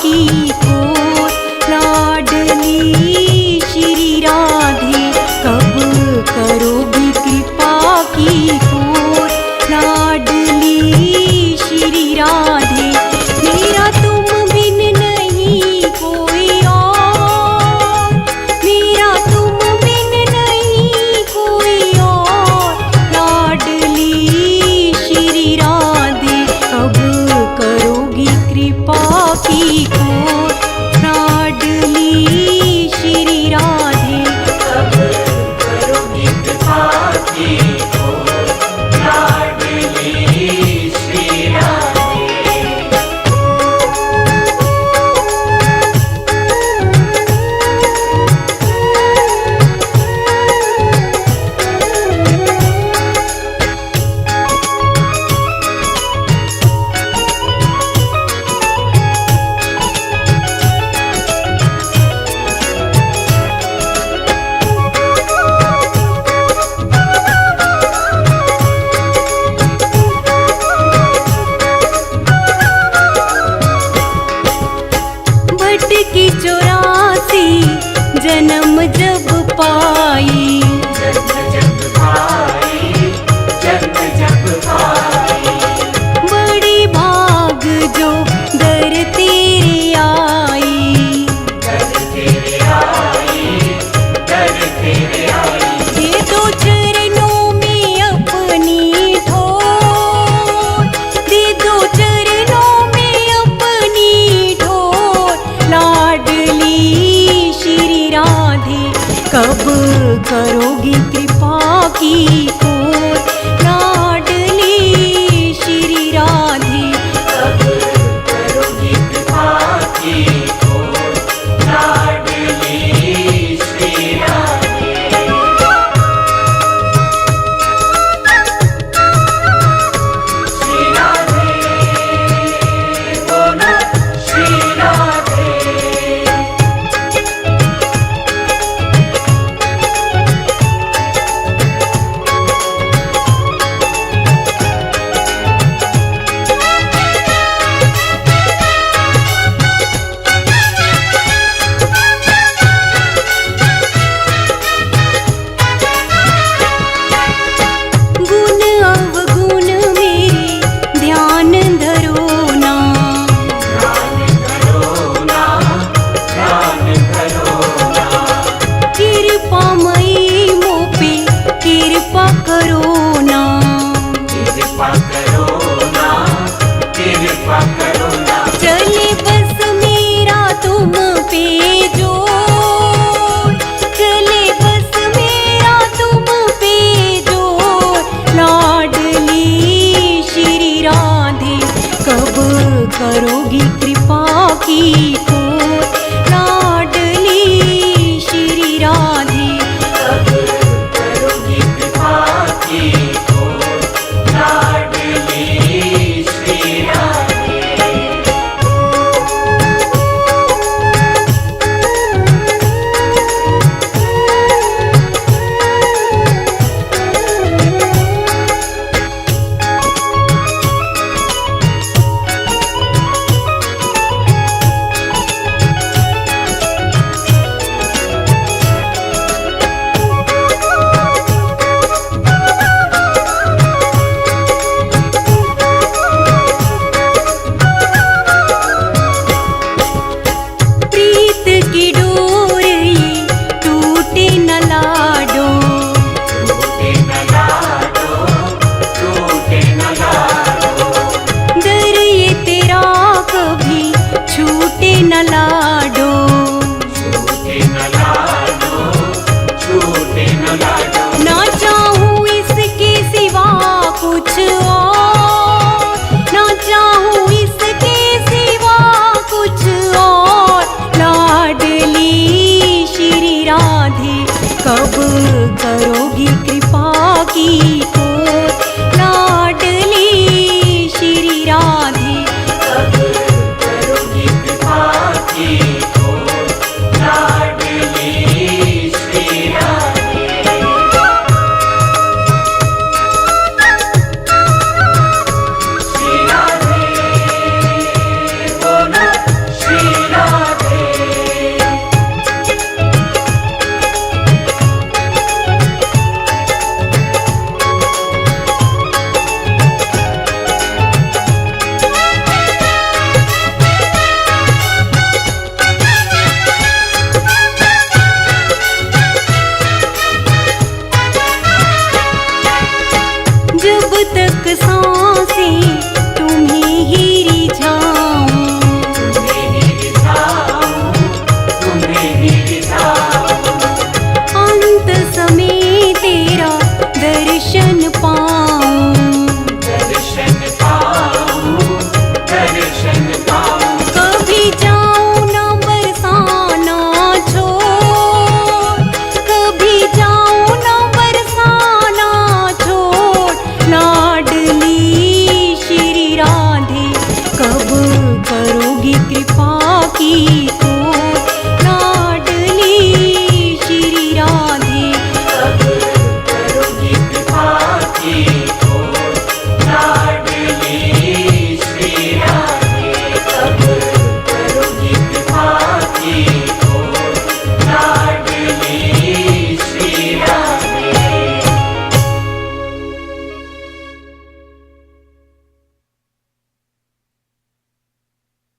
की को लाडली श्री राधे, कब करोगी कृपा की को लाडली श्री राधे। मेरा तुम बिन नहीं कोई और, मेरा तुम बिन नहीं कोई और, लाडली श्री राधे कब करोगी कृपा की को लाडली श्री राधे, कब करोगी कृपा की को लाडली श्री राधे। की 84 जन्म जब पाई, जन्म जब पाई, जन्म जब पाई, बड़ी भाग जो दर तेरे आई, दर तेरे आई, दर तेरे आई। दे दो चरणों में अपनी ठोर, दे दो चरणों में अपनी ठोर, लाडली श्री राधे कब करोगी कृपा की को लाडली श्री राधे, कब करोगी कृपा की को लाडली श्री राधे। श्री राधे बोलो श्री राधे। गुण अवगुण मेरे ध्यान धरो ना, ध्यान धरो ना, ध्यान धरो ना, कृपामयी मोह पे कृपा करो ना, कृपा करो ना, कृपा करो ना। चले बस मेरा तुम पे जोर, चले बस मेरा तुम पे जोर, लाडली श्री राधे कब करोगी